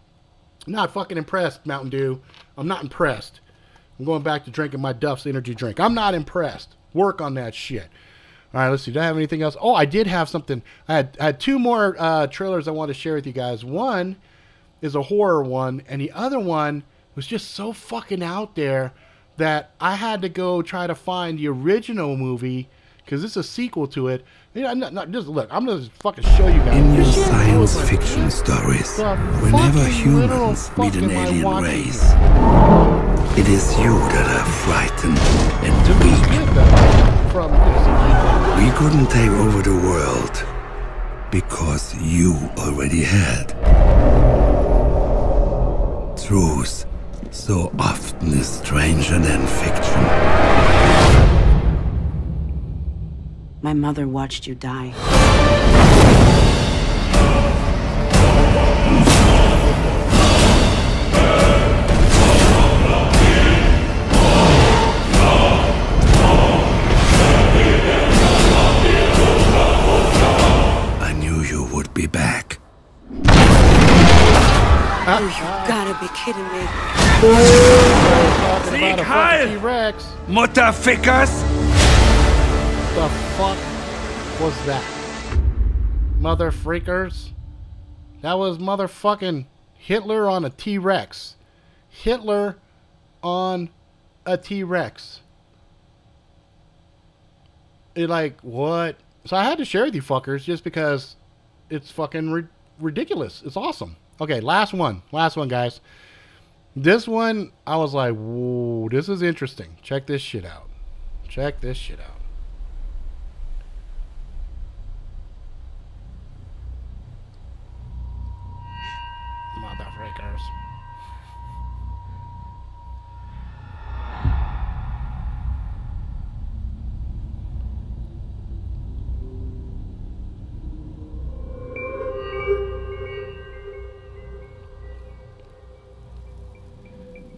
Not fucking impressed, Mountain Dew. I'm not impressed. I'm going back to drinking my Duff's energy drink. I'm not impressed. Work on that shit. All right, let's see. Do I have anything else? Oh, I did have something. I had two more trailers I wanted to share with you guys. One is a horror one, and the other one was just so fucking out there that I had to go try to find the original movie because it's a sequel to it. You know, just look, I'm gonna fucking show you guys. In your science fiction stories, whenever humans meet an alien race, it is you that are frightened and weak. We couldn't take over the world because you already had. Truth so often is stranger than fiction. My mother watched you die. I knew you would be back. Oh, you gotta be kidding me. Sieg Heil! T-Rex. Mutterfickers! The fuck was that? Mother freakers? That was motherfucking Hitler on a T-Rex. Hitler on a T-Rex. Like, what? So I had to share with you fuckers just because it's fucking ridiculous. It's awesome. Okay, last one. Last one, guys. This one, I was like, whoa, this is interesting. Check this shit out. Check this shit out. Motherfuckers.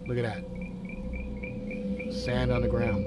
Look at that. Sand on the ground.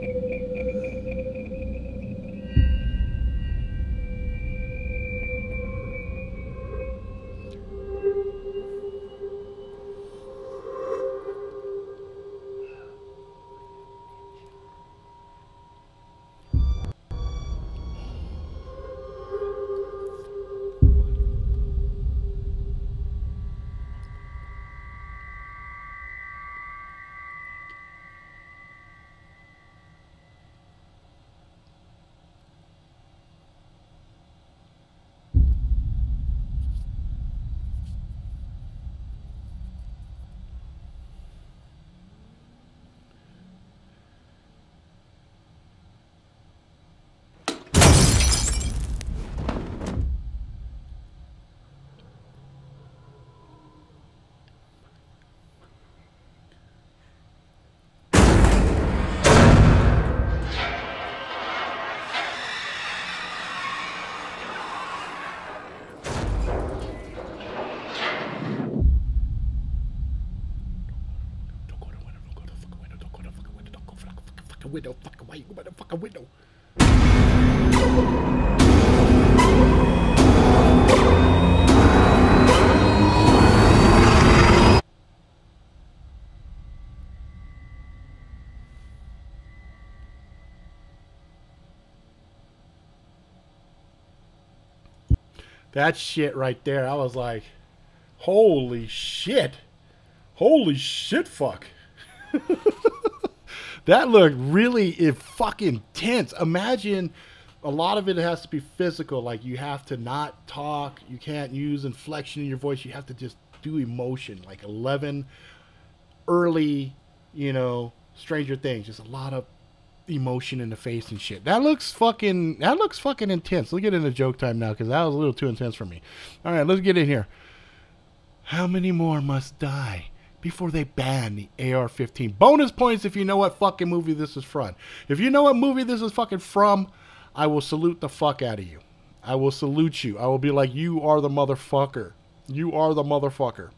Window, fucking why you go by the fucking window? That shit right there, I was like, holy shit. Holy shit, fuck. That looked really fucking tense. Imagine a lot of it has to be physical. Like you have to not talk. You can't use inflection in your voice. You have to just do emotion. Like 11 early, you know, Stranger Things. Just a lot of emotion in the face and shit. That looks fucking intense. Let's get into joke time now because that was a little too intense for me. All right, let's get in here. How many more must die before they ban the AR-15? Bonus points if you know what fucking movie this is from. If you know what movie this is fucking from, I will salute the fuck out of you. I will salute you. I will be like, you are the motherfucker. You are the motherfucker.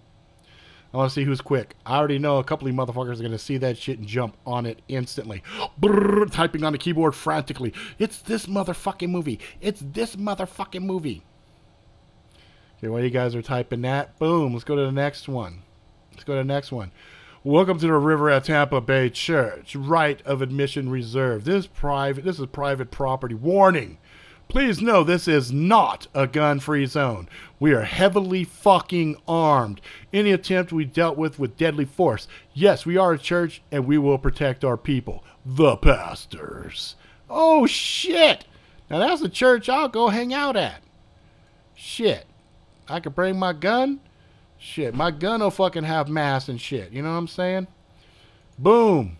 I want to see who's quick. I already know a couple of motherfuckers are going to see that shit and jump on it instantly. Brrr, typing on the keyboard frantically. It's this motherfucking movie. It's this motherfucking movie. Okay, while you guys are typing that, boom, let's go to the next one. Let's go to the next one. Welcome to the River at Tampa Bay Church. Right of admission reserved. This is private property. Warning. Please know this is not a gun-free zone. We are heavily fucking armed. Any attempt we dealt with deadly force. Yes, we are a church and we will protect our people. The pastors. Oh shit. Now that's a church I'll go hang out at. Shit. I could bring my gun. Shit, my gun will fucking have mass and shit. You know what I'm saying? Boom.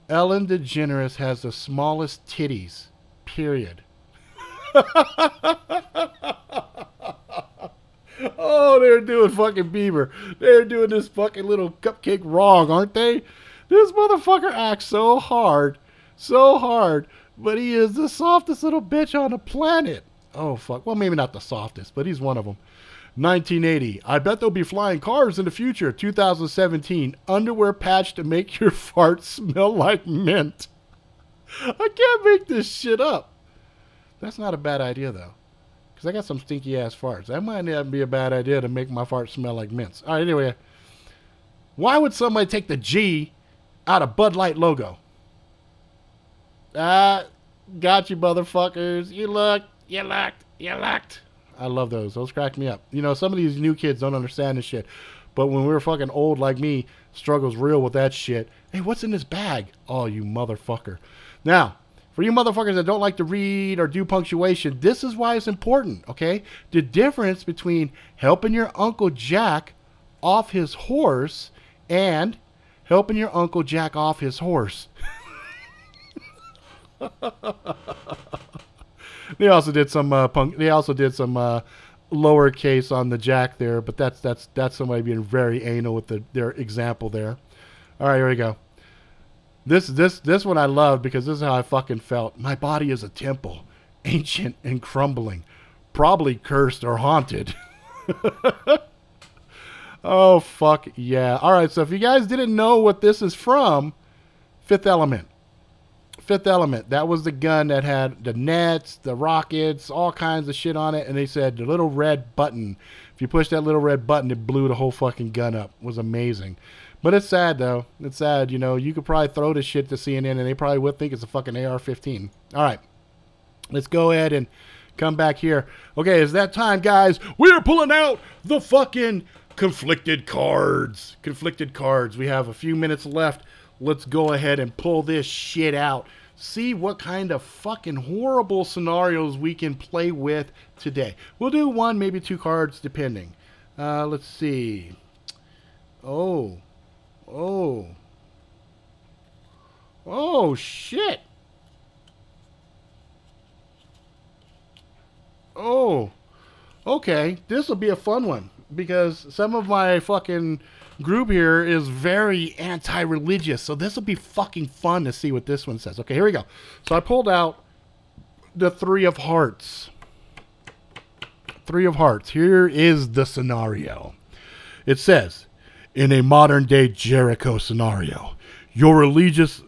Ellen DeGeneres has the smallest titties. Period. Oh, they're doing fucking Bieber. They're doing this fucking little cupcake wrong, aren't they? This motherfucker acts so hard. So hard. But he is the softest little bitch on the planet. Oh, fuck. Well, maybe not the softest, but he's one of them. 1980. I bet they'll be flying cars in the future. 2017. Underwear patch to make your fart smell like mint. I can't make this shit up. That's not a bad idea, though. Because I got some stinky ass farts. That might not be a bad idea to make my fart smell like mints. All right, anyway. Why would somebody take the G out of Bud Light logo? Got you, motherfuckers. You looked. I love those. Those crack me up. You know, some of these new kids don't understand this shit. But when we were fucking old like me, struggles real with that shit. Hey, what's in this bag? Oh, you motherfucker. Now, for you motherfuckers that don't like to read or do punctuation, this is why it's important, okay? The difference between helping your Uncle Jack off his horse and helping your uncle jack off his horse. They also did some lowercase on the jack there, but that's somebody being very anal with their example there. All right, here we go. This one I love because this is how I fucking felt. My body is a temple, ancient and crumbling, probably cursed or haunted. Oh, fuck yeah. All right, so if you guys didn't know what this is from, Fifth Element. Fifth Element. That was the gun that had the nets, the rockets, all kinds of shit on it. And they said the little red button. If you push that little red button, it blew the whole fucking gun up. It was amazing. But it's sad, though. It's sad. You know, you could probably throw this shit to CNN, and they probably would think it's a fucking AR-15. All right. Let's go ahead and come back here. Okay, it's that time, guys. We're pulling out the fucking conflicted cards. Conflicted cards. We have a few minutes left. Let's go ahead and pull this shit out. See what kind of fucking horrible scenarios we can play with today. We'll do one, maybe two cards, depending. Let's see. Oh, shit. Oh, okay. This will be a fun one because some of my fucking group here is very anti-religious, so this will be fucking fun to see what this one says. Okay, here we go. So I pulled out the Three of Hearts. Three of Hearts. Here is the scenario. It says, in a modern-day Jericho scenario, your religious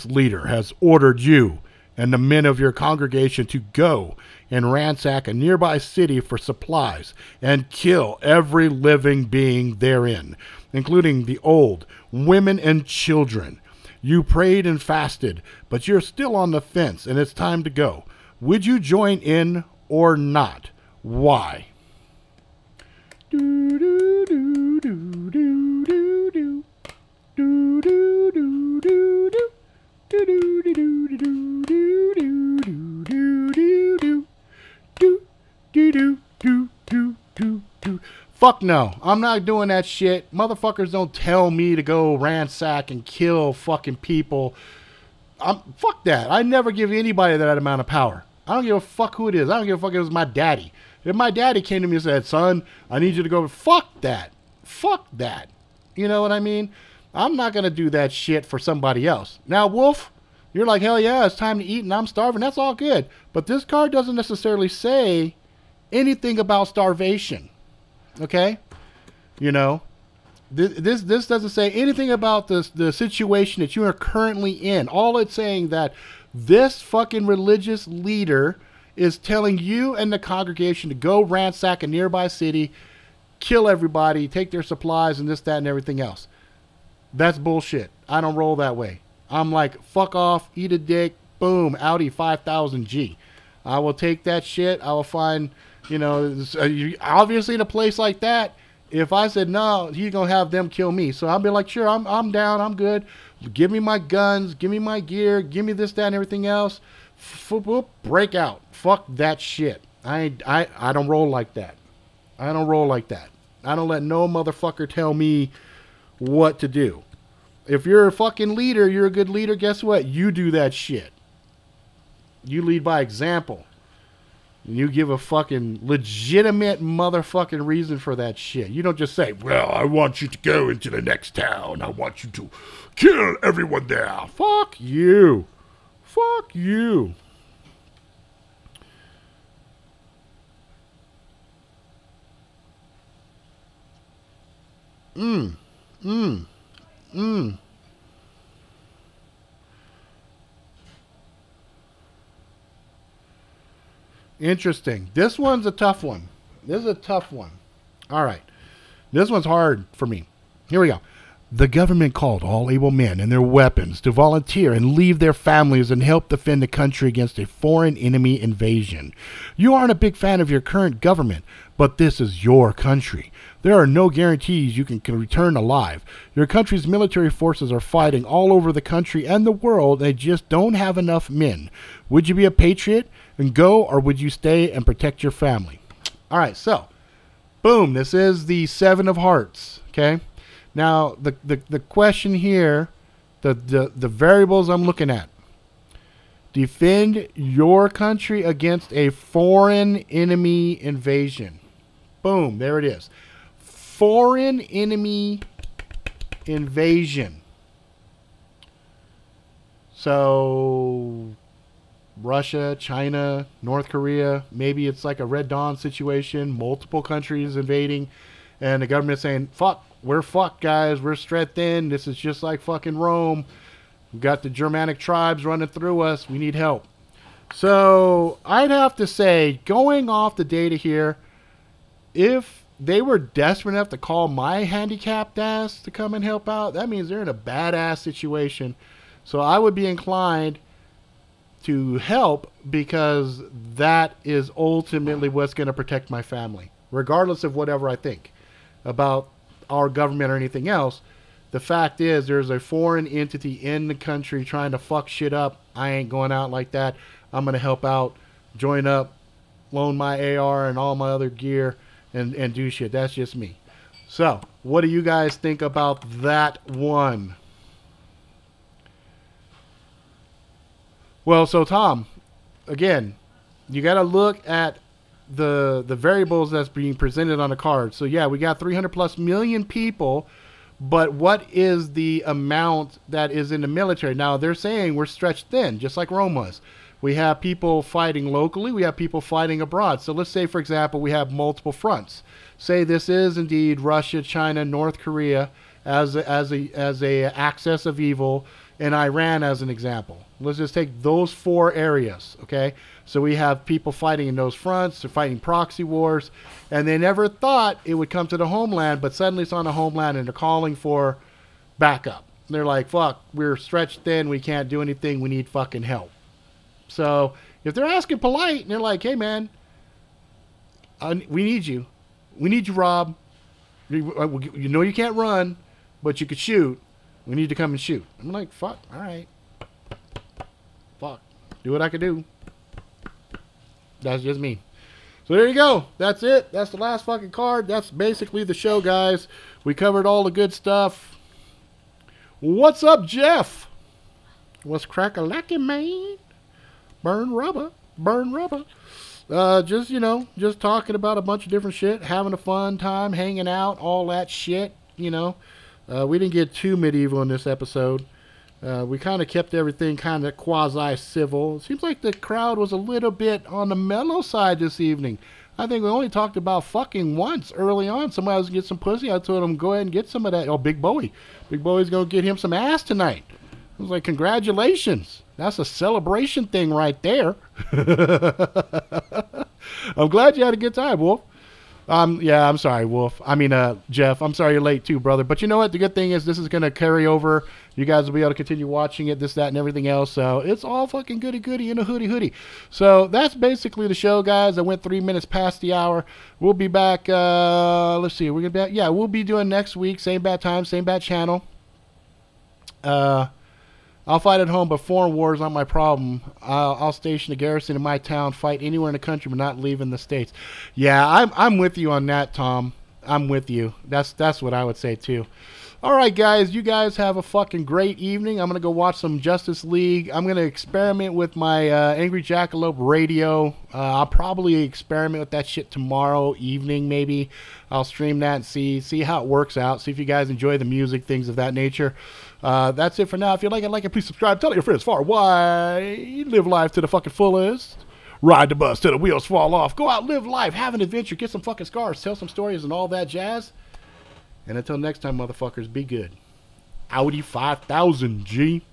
leader has ordered you and the men of your congregation to go and ransack a nearby city for supplies and kill every living being therein, including the old, women, and children. You prayed and fasted, but you're still on the fence and it's time to go. Would you join in or not? Why? Fuck no. I'm not doing that shit. Motherfuckers don't tell me to go ransack and kill fucking people. Fuck that. I never give anybody that amount of power. I don't give a fuck who it is. I don't give a fuck if it was my daddy. If my daddy came to me and said, son, I need you to go, fuck that. Fuck that. You know what I mean? I'm not going to do that shit for somebody else. Now, Wolf, you're like, hell yeah, it's time to eat and I'm starving. That's all good. But this card doesn't necessarily say anything about starvation. Okay? You know, this doesn't say anything about the situation that you are currently in. All it's saying that this fucking religious leader is telling you and the congregation to go ransack a nearby city, kill everybody, take their supplies and this, that, and everything else. That's bullshit. I don't roll that way. I'm like, fuck off, eat a dick, boom, Audi 5000G. I will take that shit. I will find, you know, obviously in a place like that, if I said no, he's going to have them kill me. So I'll be like, sure, I'm down, I'm good. Give me my guns, give me my gear, give me this, that, and everything else. Break out. Fuck that shit. I don't roll like that. I don't roll like that. I don't let no motherfucker tell me what to do. If you're a fucking leader, you're a good leader, guess what? You do that shit. You lead by example. And you give a fucking legitimate motherfucking reason for that shit. You don't just say, well, I want you to go into the next town. I want you to kill everyone there. Fuck you. Fuck you. Interesting. This one's a tough one. This is a tough one. All right. This one's hard for me. Here we go. The government called all able men and their weapons to volunteer and leave their families and help defend the country against a foreign enemy invasion. You aren't a big fan of your current government, but this is your country. There are no guarantees you can return alive. Your country's military forces are fighting all over the country and the world. They just don't have enough men. Would you be a patriot and go, or would you stay and protect your family? All right, so Boom. This is the 7 of Hearts. Okay. Now, the question here, the variables I'm looking at. Defend your country against a foreign enemy invasion. Boom. There it is. Foreign enemy invasion. So, Russia, China, North Korea, maybe it's like a Red Dawn situation, multiple countries invading, and the government saying, fuck, we're fucked, guys, we're stretched thin, this is just like fucking Rome, we've got the Germanic tribes running through us, we need help. So, I'd have to say, going off the data here, if they were desperate enough to call my handicapped ass to come and help out, that means they're in a badass situation. So I would be inclined to help because that is ultimately what's going to protect my family. Regardless of whatever I think about our government or anything else, the fact is there's a foreign entity in the country trying to fuck shit up. I ain't going out like that. I'm going to help out, join up, loan my AR and all my other gear, and do shit. That's just me. So, what do you guys think about that one? Well, so Tom, again, you got to look at the variables that's being presented on the card. So yeah, we got 300+ million people, but what is the amount that is in the military? Now they're saying we're stretched thin, just like Rome was. We have people fighting locally, we have people fighting abroad. So let's say, for example, we have multiple fronts. Say this is indeed Russia, China, North Korea as a axis of evil, and Iran as an example. Let's just take those 4 areas, okay? So we have people fighting in those fronts, they're fighting proxy wars, and they never thought it would come to the homeland, but suddenly it's on the homeland and they're calling for backup. They're like, fuck, we're stretched thin, we can't do anything, we need fucking help. So if they're asking polite and they're like, hey man, we need you. We need you, Rob. You know you can't run, but you could shoot. We need to come and shoot. I'm like, fuck, all right. Fuck, do what I can do. That's just me. So there you go. That's it. That's the last fucking card. That's basically the show, guys. We covered all the good stuff. What's up, Jeff? What's crack-a-lackin', man? Burn rubber. Burn rubber. Just, you know, just talking about a bunch of different shit. Having a fun time, hanging out, all that shit, you know. We didn't get too medieval in this episode. We kind of kept everything kind of quasi-civil. It seems like the crowd was a little bit on the mellow side this evening. I think we only talked about fucking once early on. Somebody was going to get some pussy. I told him, go ahead and get some of that. Oh, Big Bowie. Big Bowie's going to get him some ass tonight. I was like, congratulations. That's a celebration thing right there. I'm glad you had a good time, Wolf. Yeah, I'm sorry, Wolf. I mean, Jeff, I'm sorry you're late too, brother. But you know what? The good thing is this is going to carry over. You guys will be able to continue watching it, this, that, and everything else. So it's all fucking goody-goody in a hoodie. So that's basically the show, guys. I went 3 minutes past the hour. We'll be back. Let's see. We're going to be back. Yeah, we'll be doing next week. Same bad time, same bad channel. I'll fight at home, but foreign wars aren't my problem. I'll station a garrison in my town, fight anywhere in the country, but not leaving the States. Yeah, I'm with you on that, Tom. I'm with you. That's what I would say, too. All right, guys. You guys have a fucking great evening. I'm going to go watch some Justice League. I'm going to experiment with my Angry Jackalope radio. I'll probably experiment with that shit tomorrow evening, maybe. I'll stream that and see how it works out. See if you guys enjoy the music, things of that nature. That's it for now. If you like it, please subscribe. Tell your friends far wide. Live life to the fucking fullest. Ride the bus till the wheels fall off. Go out, live life, have an adventure, get some fucking scars, tell some stories and all that jazz. And until next time, motherfuckers, be good. Audi 5000, G.